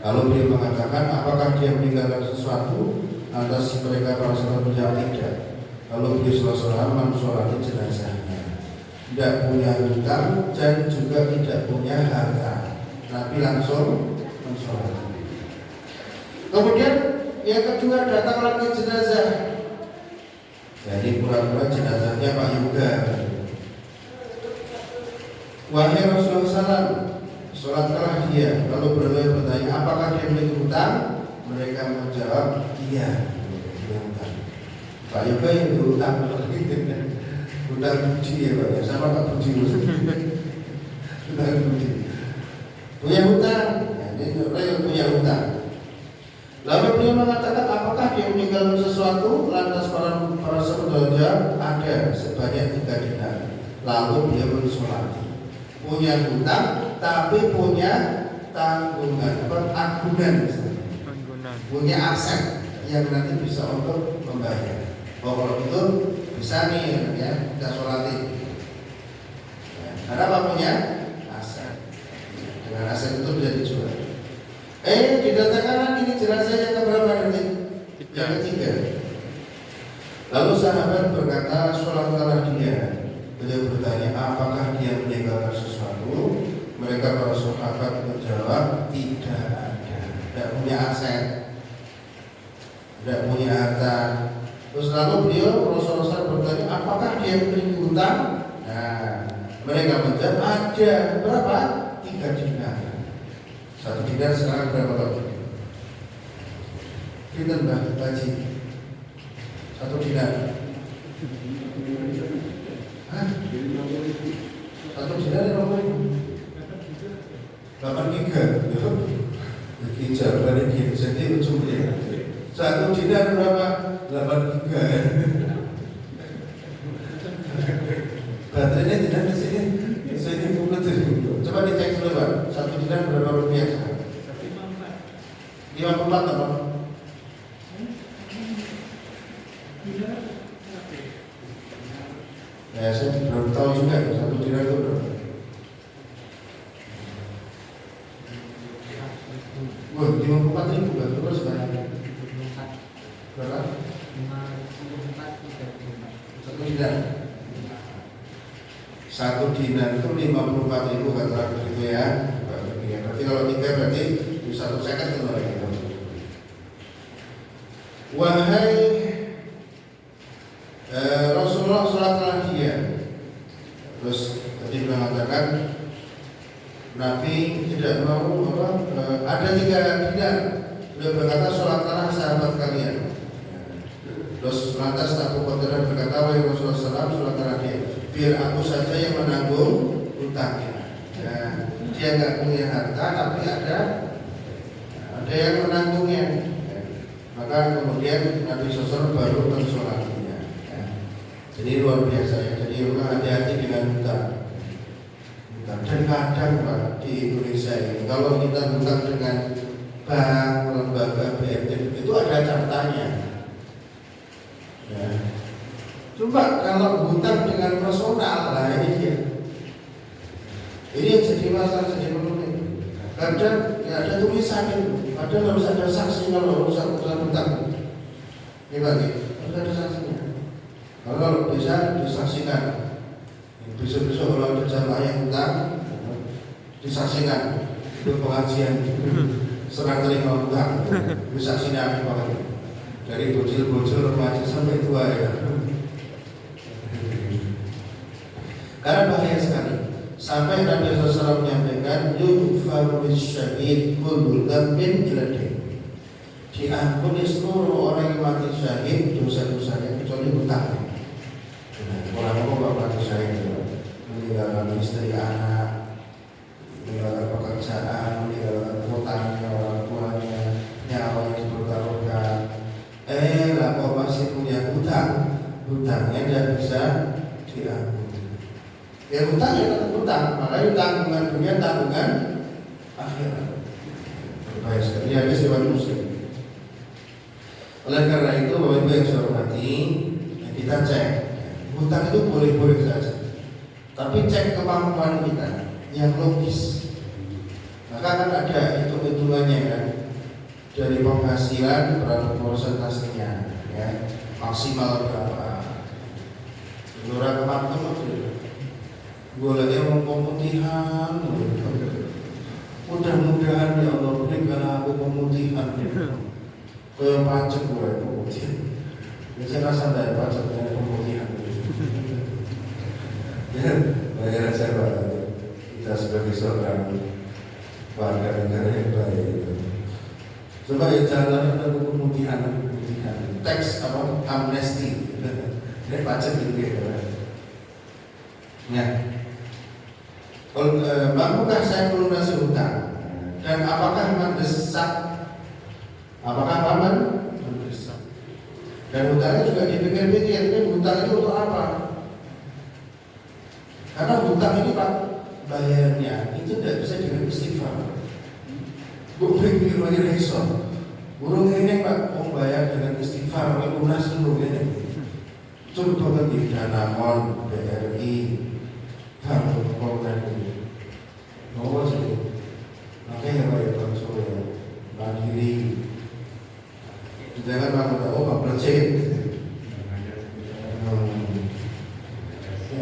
Lalu beliau mengatakan, apakah dia meninggalkan sesuatu? Lantas mereka para sahabat menjawab, tidak. Lalu beliau Sallallahu Alaihi Wasallam mensolati jenazahnya. Tidak punya hutang dan juga tidak punya harta. Nabi langsung mensolati. Kemudian yang kedua datang lagi jenazah. Jadi pura-pura jenazahnya Pak Yoga. Wahai Rasulullah SAW, sholatlah dia. Lalu beliau bertanya, apakah dia memiliki hutang? Mereka menjawab, iya, hutang. Pak Yoga yang berhutang. Hutang budi ya Pak ya, sama Pak Budi. Hutang budi. Punya hutang. Ini real punya hutang. Lalu beliau mengatakan, apakah dia meninggalkan sesuatu? Lantas para sahabat ada sebanyak 3 dinar. Lalu beliau mensolati. Punya hutang, tapi punya tanggungan, agunan, punya aset yang nanti bisa untuk membayar. Kalau itu bisa nih, ya kita solatin. Ya, karena apa punya aset? Dengan aset itu bisa dijual. Didatangkan lagi ini jenazah yang keberapa nanti? Yang ketiga. Lalu sahabat berkata, sholatlah dia. Beliau bertanya, apakah dia meninggalkan sesuatu? Mereka para sahabat menjawab, tidak ada. Tidak punya aset, tidak punya harta. Terus lalu beliau Rasulullah bertanya, apakah dia memiliki hutang? Nah, mereka menjawab, ada. Berapa? 3 dinar. 1 dinar sekarang berapa tahun? Kita mbak gaji 1 dinar. Hah? 1 dinar berapa ribu? 8 giga. Jadi jawabannya gini, jadi ujungnya 1 dinar berapa? 8 giga. Baterainya tidak di sini. Saya buka dulu. Coba dicek dulu Pak. 1 dinar berapa rupiah sekarang? 54 apa? Ya saya belum tahu juga 1 dinar itu berapa. Wah, 54 ribu kan terus sekarang. Berapa? 1 dinar. 1 dinar itu 54 ribu kata begitu ya. Berarti kalau 3 berarti 1 second itu lagi. Wahai Rasulullah sholatlah dia. Terus tadi mengatakan Nabi tidak mau ada 3 dinar. Beliau berkata sholatlah sahabat kalian. Terus lantas Abu Hurairah berkata, wahai Rasulullah SAW, sholatlah dia. Biar aku saja yang menanggung hutangnya. Ya, dia nggak punya harta, tapi ada yang menanggungnya. Ya. Maka kemudian Nabi SAW baru mensolatinya. Ya. Jadi luar biasa ya. Jadi hati-hati dengan hutang. Dan kadang Pak di Indonesia ini, kalau kita hutang dengan bank, lembaga BNI itu ada catatannya. Ya. Coba kalau hutang dengan personal, lah ini dia. Ini yang jadi masalah, jadi penting. Kadang ya ada tulisan itu, padahal harus ada saksi kalau urusan hutang. Gimana? Harus ada saksinya. Kalau bisa disaksikan. Besok-besok kalau ada jamaah yang hutang, disaksikan. Itu pengajian. Serah terima hutang, disaksikan apa? Dari bocil-bocil remaja sampai tua ya. Karena bahaya sekali. Sampai Nabi SAW menyampaikan, yughfaru lisyahid kullu dzambin illa dain. Diampuni seluruh orang yang mati syahid dosa-dosanya kecuali hutang. Orang-orang mati syahid meninggalkan istri, anak, meninggalkan pekerjaan, meninggalkan hutangnya orang tuanya, nyawa yang dipertaruhkan. Lah kok masih punya hutang? hutangnya tidak bisa diampuni. Ya hutang ya tetap hutang, makanya tanggungan dunia, tanggungan akhirat. Berbahaya sekali ya guys, dewan muslim. Oleh karena itu Bapak Ibu yang saya hormati, ya kita cek hutang itu boleh-boleh saja, tapi cek kemampuan kita yang logis. Maka kan ada hitung-hitungannya kan, dari penghasilan berapa persentasenya, ya maksimal berapa. Gelora kemana gue lagi mau pemutihan, mudah-mudahan ya Allah berikan aku pemutihan. Kayak pajak gue pemutihan. Biasanya santai pajak dengan pemutihan. Ya, bayaran saya kita sebagai seorang warga negara yang baik. Coba ya jalan ada pemutihan, teks apa amnesti, ini pajak gitu ya. Ya, mampukah saya melunasi hutang dan apakah mendesak? Apakah paman mendesak? Dan hutangnya juga dipikir-pikir, ini hutang itu untuk apa? Karena hutang ini Pak, bayarnya itu tidak bisa dengan istighfar. Bukan dengan resor. Burung ini Pak, mau bayar dengan istighfar, lunas dulu ini. Coba bagi dana mon, BRI, kalau mau nanti, mau sih. Makanya bayar langsung ya, mandiri. Jangan bangun tahu Pak Presiden.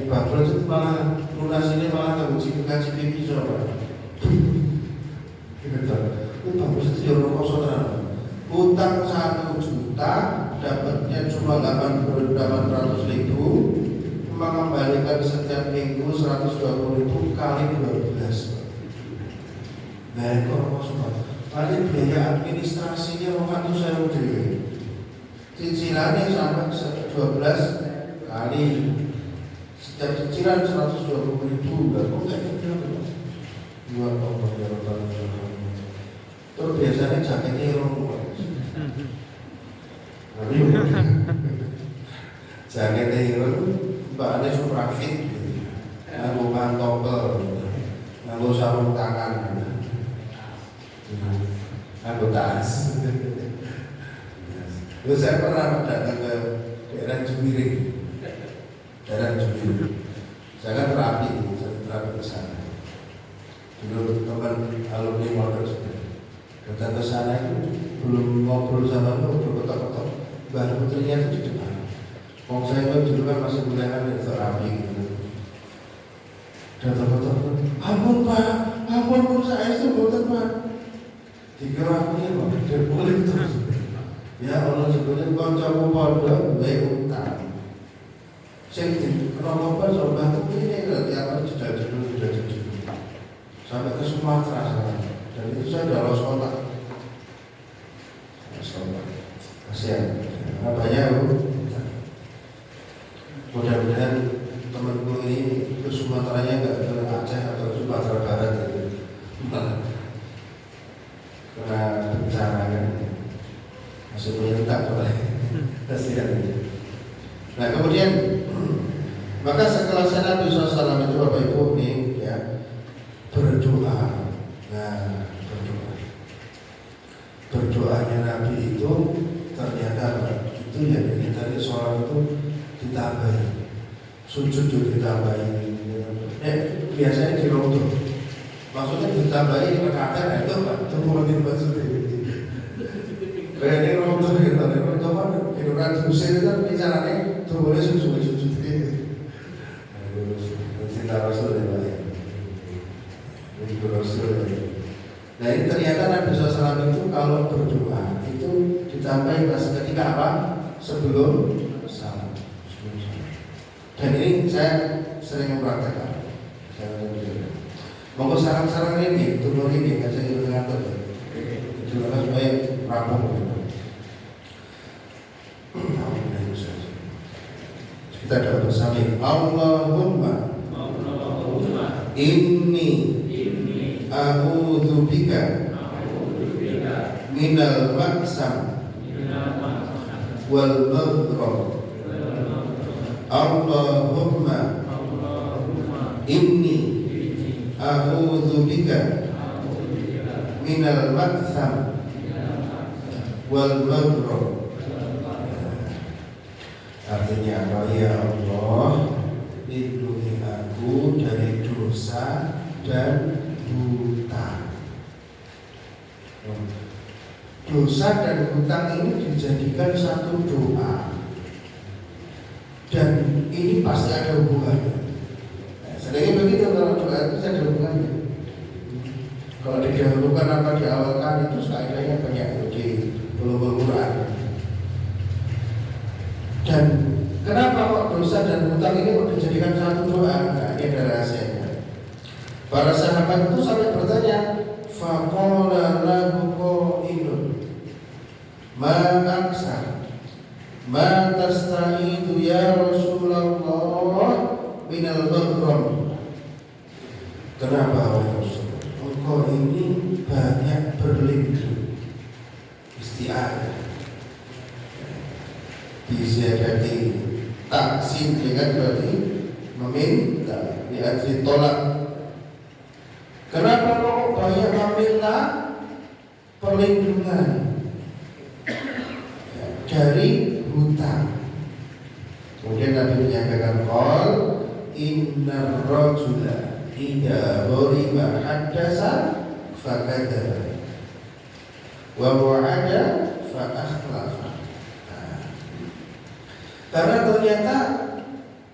Pak Presiden malah lunas ini malah ngaji pipi coba. Pak Presiden jual kosongan. Utang 1 juta dapatnya cuma 800.000, mengembalikan setiap minggu 120.000 kali 12. Nah itu kosongan. Paling biaya administrasinya orang itu saya udah cicilannya sampai 12 kali, setiap cicilan 120.000. Dan kok kayak gitu dua orang ya orang. Terus biasanya jaketnya orang jaketnya orang bahannya super fit, nganggo pantopel, nganggo sarung tangan, nganggo tas. Terus saya pernah datang ke daerah Jumiring, saya kan terapi ke sana. Dulu teman alumni motor sudah datang ke sana itu belum ngobrol sama lu, berkotak-kotak baru putrinya itu di depan. Saya itu dulu kan masih kuliah di terapi gitu. Datang-datang, ampun saya itu betul Pak. Dikira aku ini Pak, dia boleh terus. Ya Allah sebetulnya kancamu pada wae utang. Sing kenapa coba aku ini tiap hari judul sampai ke Sumatera sana. Dan itu saya udah lolos kontak. Kasihan. Banyak mudah-mudahan temanku ini ke Sumateranya nggak ke Aceh atau Sumatera Barat gitu. Karena bencana kan masih menyentak oleh kasihan. Nah kemudian maka setelah Nabi SAW itu Bapak Ibu nih ya berdoa. Nah berdoanya Nabi itu ternyata itu yang kita di sholat itu ditambahi, sujud ditambahi. Biasanya di rondo, maksudnya ditambahi rakaat itu Pak, itu mungkin maksudnya. Kayak ini rondo gitu, rondo kan hiduran susah itu bicaranya tuh boleh sujud cinta Rasul ya Pak ya. Itu Rasul. Nah ini ternyata Nabi SAW itu kalau berdoa itu ditambahi pas ketika apa? Sebelum salam. Dan ini saya sering mempraktekkan. Monggo sarang-sarang ini, turun ini, nggak saya juga ngatur. Itu karena supaya rampung. Kita doa bersama. Allahumma inni a'udzubika minal maksam wal maghrib Allahumma inni a'udzu bika minal maghsam wal maghrib. Artinya apa? Ya Allah, lindungi aku dari dosa dan hutang. Dosa dan hutang ini dijadikan satu doa, dan ini pasti ada hubungannya. Sedangkan begitu, kalau doa itu ada hubungannya. Kalau didahulukan apa diawalkan itu kaidahnya banyak di ulumul Quran. Dan kenapa kok dosa dan hutang ini kok dijadikan satu doa? Nah, ini ada rahasianya. Para sahabat itu sampai bertanya, faqala lahu qailun ma aksa ma tasta'idu ya Rasulullah minal maghram. Kenapa wahai Rasul, engkau ini banyak berlindung, isti'adah, disiadati taksin dengan berarti meminta, diadri tolak. Kenapa kau banyak meminta perlindungan dari hutang? Kemudian Nabi menyampaikan qol innar rajula idza ghariba haddasa fakadzaba wa wa'ada fa akhlafa. Karena ternyata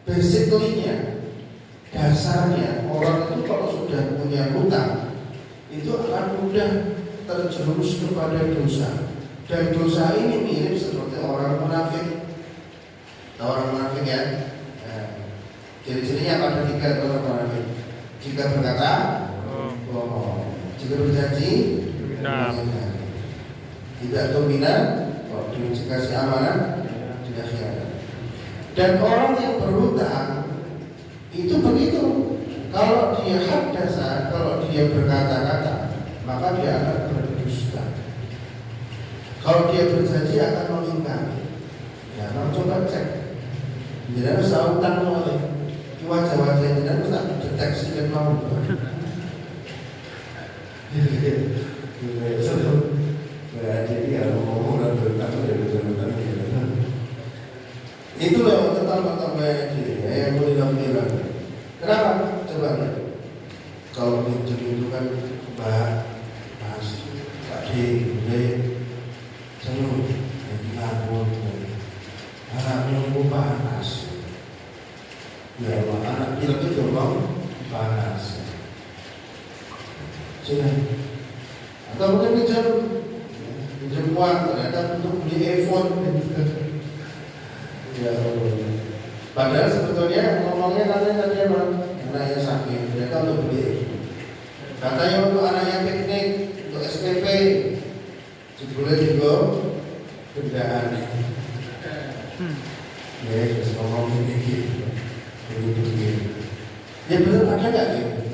basically-nya, dasarnya orang itu kalau sudah punya hutang itu akan mudah terjerumus kepada dosa. Dan dosa ini mirip seperti orang munafik. Orang munafik ya. Ciri-cirinya pada tiga orang munafik. Jika berkata bohong, jika berjanji tidak dominan, dikasih amanah tidak khianat. Dan orang yang berhutang itu begitu. Kalau dia haddasa, kalau dia berkata-kata, maka dia akan berdusta. Kalau dia berjanji akan mengingkari. Ya, coba cek. Jangan usah utang oleh wajah-wajah jangan usah deteksi dan mau. Jadi kalau ngomong dan berhutang dari berhutang itulah tetap-tetap yang boleh dilakukan. Kenapa? Coba lihat. Kalau pinjam itu kan Mbak, Mas, Pak D, Bunda, seluruh yang ngapun, anaknya mau panas. Ya Allah, anak kita itu mau panas. Sudah. Atau mungkin pinjam uang ternyata untuk beli iPhone. Ya Allah. Padahal sebetulnya ngomongnya katanya tadi apa? Anaknya sakit, ternyata untuk beli. Katanya untuk anaknya piknik, untuk SPP, jebule juga kendaraan. Ya, terus ngomong ini, ya betul ada nggak gitu?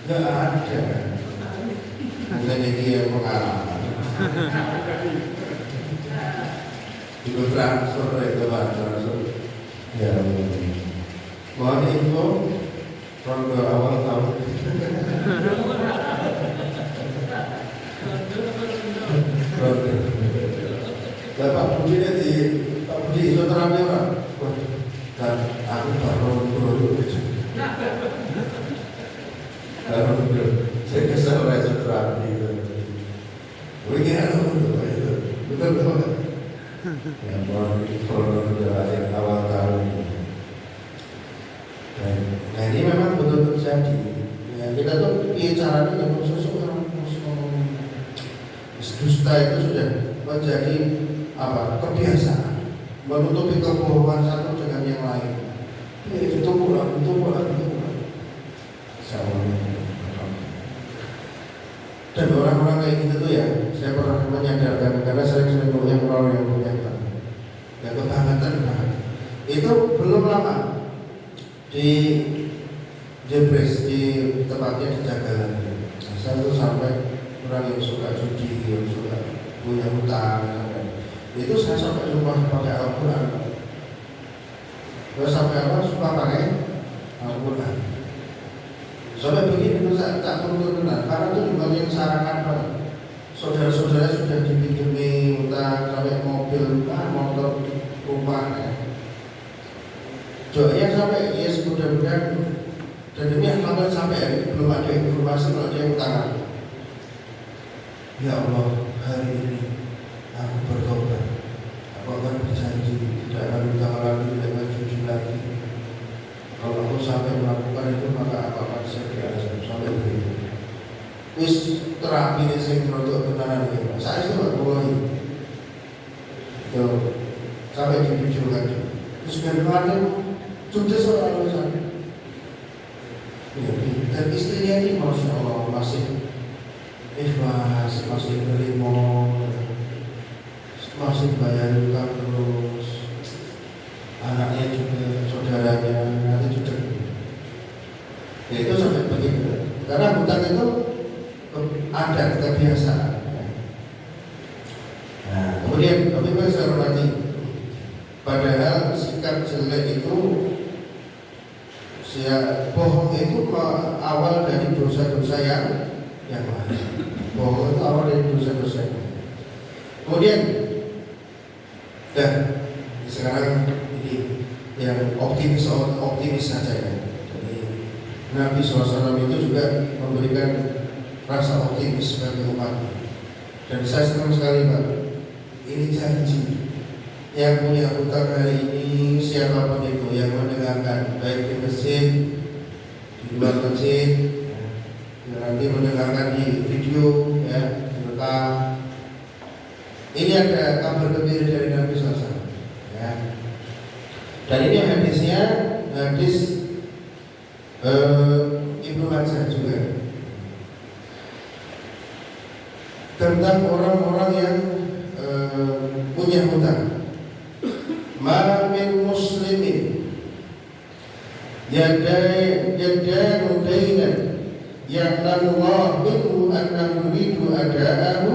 Nggak ada. Mungkin ini yang pengalaman. Juga transfer itu transfer. Ya, mohon info ronde awal tahun. Bapak Budi di Pak Budi itu terangnya orang. Dan aku baru saya kesal raja terapi. Begini betul. Ya, mohon info yang awal tahun. Nah ini memang betul terjadi. Ya, kita tuh caranya yang khusus orang dusta itu sudah menjadi apa? Kebiasaan, menutupi kebohongan satu dengan yang lain. Itu pulang. Dan orang-orang kayak gitu tuh ya, saya pernah menyadarkan karena sering-sering melihat orang yang punya yang kebangetan banget. Itu belum lama di Jebres, di tempatnya di Jagalan. Saya tuh sampai orang yang suka judi, yang suka punya hutang, itu saya sampai rumah pakai Al-Quran. Terus sampai apa suka pakai Al-Quran. Sampai begini itu tak turun-turunan karena itu dibangun masyarakat banget. Saudara-saudara sudah dipinjami utang sampai mobil, motor, rumah. Doanya sampai ya mudah-mudahan dan demi akan sampai hari ini belum ada informasi kalau dia utang. Ya Allah, hari ini aku bertobat. Aku akan berjanji tidak akan utang lagi, tidak akan jujur lagi. Kalau aku sampai melakukan itu maka aku akan segera sampai begitu. Wis terapi ini sing untuk benaran ini. Saya itu nggak mulai. Itu sampai jujur lagi. Terus bagaimana? Sudah seorang urusan. Dan istrinya ini masya Allah masih ikhlas, masih menerima, masih bayar utang terus. Anaknya juga, saudaranya, nanti juga. Ya itu sampai begitu. Karena hutang itu ada kebiasaan. Nah, kemudian kami bisa hormati. Padahal sikap jelek itu, bohong itu awal dari dosa-dosa yang lain. Bohong itu awal dari dosa-dosa. Kemudian, sekarang ini yang optimis saja ya. Jadi Nabi SAW itu juga memberikan rasa optimis bagi umat. Dan saya senang sekali Pak. Ini janji yang punya hutang hari ini siapapun itu yang mendengarkan baik di masjid, di luar masjid, nanti mendengarkan di video ya, direkam. Ini ada kabar gembira dari Nabi SAW ya. Dan ini hadisnya hadis Ibnu Majah juga tentang orang-orang yang punya hutang. Ma min muslimin yadanu dainan ya'lamu Allah minhu annahu yuridu ada'ahu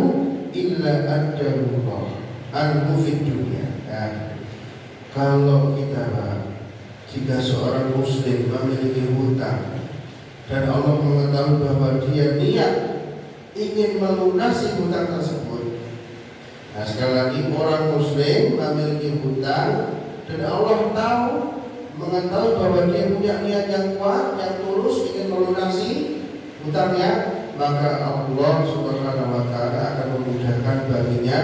illa addahu Allah anhu fid dunya. Kalau kita jika seorang muslim memiliki hutang dan Allah mengetahui bahwa dia niat ingin melunasi hutang tersebut. Nah sekali lagi orang muslim memiliki hutang dan Allah mengetahui bahwa dia punya niat yang kuat, yang tulus ingin melunasi hutangnya, maka Allah Subhanahu wa Ta'ala akan memudahkan baginya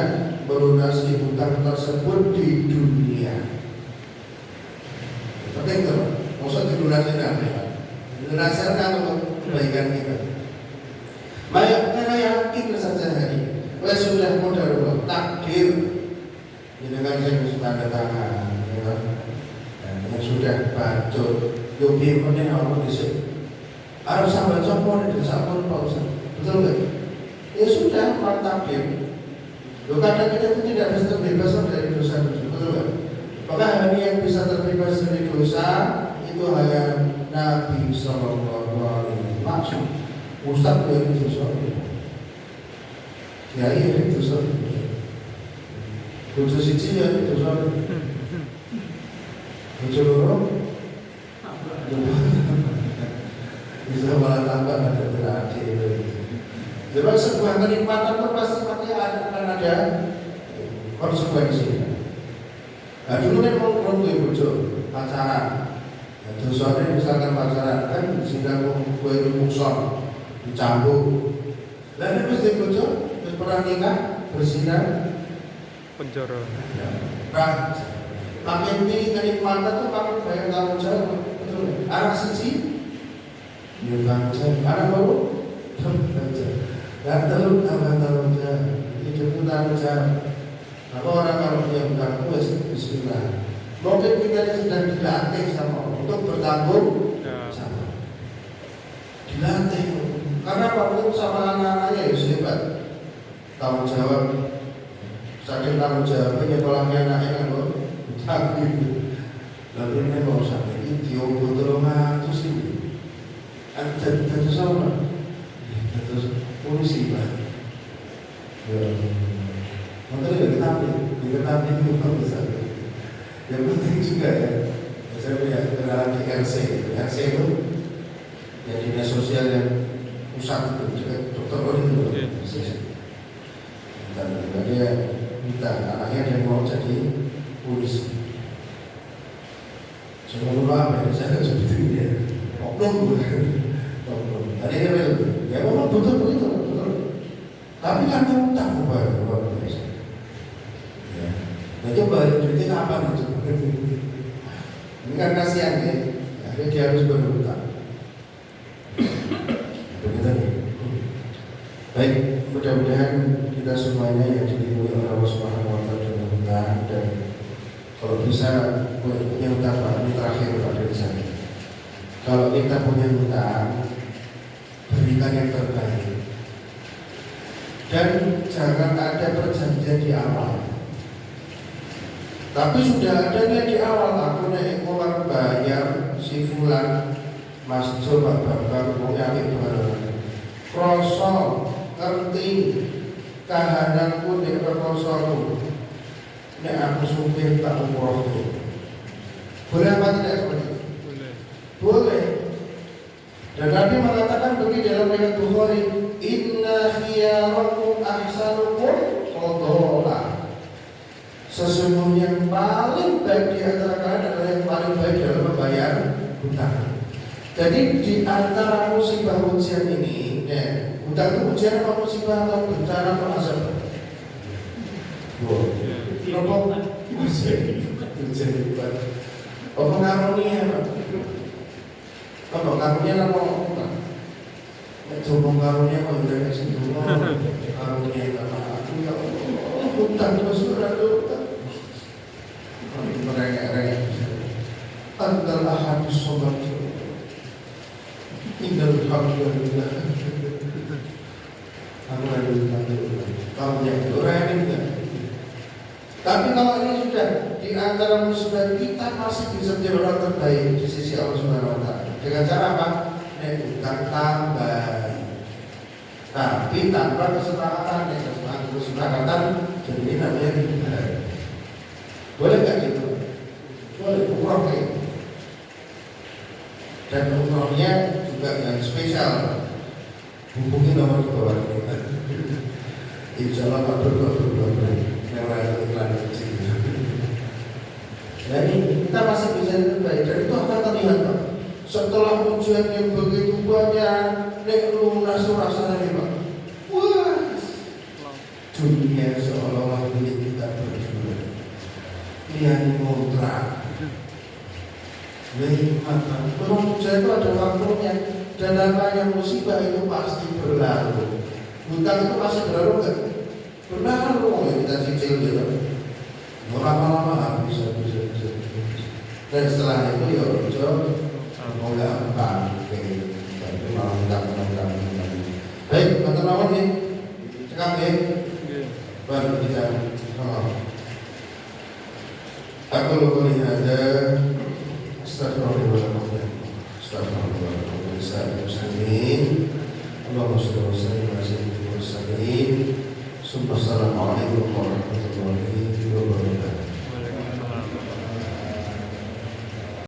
melunasi hutang tersebut di dunia. Penting itu, maksud dilunasi nanti. Dilunasi untuk kebaikan kita. Banyak kita yakin saja hari wah sudah mudah takdir dengan saya tanda tangan ya. Yang sudah bacot yobi meneh Allah disini harus sampai copot di sampun Pak Ustaz, betul nggak? Ya sudah takdir. Kadang kita itu tidak bisa terbebas dari dosa-dosa, betul nggak? Maka hanya yang bisa terbebas dari dosa itu hanya Nabi Sallallahu Alaihi Wasallam. Ustaz itu dosa. Ya iya itu dosa. Dosa siji ya itu dosa. Dosa loro. Bisa malah tambah ada berarti. Sebab sebuah kenikmatan itu pasti akan ada konsekuensi. Nah dulu kan mau ngomong bojo pacaran. Nah dosanya misalkan pacaran kan sehingga kue rumukson dicambuk. Lalu terus bojo pernah nikah bersinar
penjara.
Nah, makin tinggi kenikmatan tuh makin banyak tanggung jawab. Betul. Anak siji, ya tanggung jawab. Anak baru, tanggung jawab. Dan terus tambah tanggung jawab. Hidupku tanggung jawab. Maka orang kalau punya hutang itu bismillah. Mungkin kita sedang dilatih sama Allah untuk bertanggung jawab. Dilatih. Karena waktu sama anak-anaknya ya hebat. Tanggung jawab, saking tanggung jawabnya nyepolahnya anaknya kan kok takut. Lalu ini mau sampai ini diobrol terus ini, ada sama, terus polisi pak. Makanya diketahui itu bagus. Yang penting juga ya, Saya punya kenalan di RC. RC itu yang dinas sosial yang pusat itu juga dokter Odin itu. Dan dia minta anaknya dia mau jadi polisi. Saya mau apa? Saya nggak seperti dia. Oknum. Tadi dia bilang, ya memang betul begitu. Tapi kan kamu tak bayar luar biasa. Ya. Nah coba duitnya kapan itu? Ini kan kasihan ya. Akhirnya dia harus berhutang. Begitu nih. Baik, mudah-mudahan kita semuanya yang dilindungi oleh Allah Subhanahu Wa Taala dengan hutang, dan kalau bisa punya hutang Pak, ini terakhir Pak dari saya. Kalau kita punya hutang, berikan yang terbaik. Dan jangan ada perjanjian di awal. Tapi sudah adanya di awal, aku naik keluar bayar si fulan, Mas Jo, Pak Bambang, mau nyampe barang. Kroso, ngerti, kahananku di krosoku. Ini aku supir tak umroh. Boleh apa tidak seperti itu? Boleh. Dan Nabi mengatakan begini dalam riwayat Bukhari, inna khiyarakum ahsanukum qadha. Sesungguhnya yang paling baik di antara kalian adalah yang paling baik dalam membayar hutang. Jadi di antara musibah ujian ini, hutang itu ujian apa musibah atau bencana atau azab? Kenapa? Ujian bukan. Apa karunia? Kalau karunia apa? Coba karunia kalau udah kasih dulu, karunia karena aku ya Allah, hutang terus hutang. Mereka adalah hadis sobat. Innal hamdalillah. Alhamdulillah. Karunia orang ini. Tapi kalau ini sudah di antara musibah, kita masih bisa menjadi orang terbaik di sisi Allah Subhanahu Wa Taala. Dengan cara apa? Hutang tambah. Tapi tanpa kesepakatan, jadi ini namanya riba. Boleh nggak gitu? Boleh, umroh kayak. Dan umrohnya juga yang spesial. Hubungi nomor di bawah ini. Insya Allah Pak berdua yang lain iklan kecil. Jadi kita masih bisa terbaik, dan itu akan terlihat Pak. Setelah ujian yang begitu banyak, nek lunas rasanya Pak. Wah, dunia seolah-olah milik kita berdua. Lihat kontrak. Memang ujian itu ada waktunya, dan namanya musibah itu pasti berlalu. Hutang itu pasti berlalu kan? Berlalu ya kita cicil gitu. Lama-lama habis. Dan setelah itu ya mau gampang kayak mau gampang. Baik, kata lawan nih, cekap ya. Baru kita aku lupa ada astagfirullahaladzim. Astagfirullahaladzim.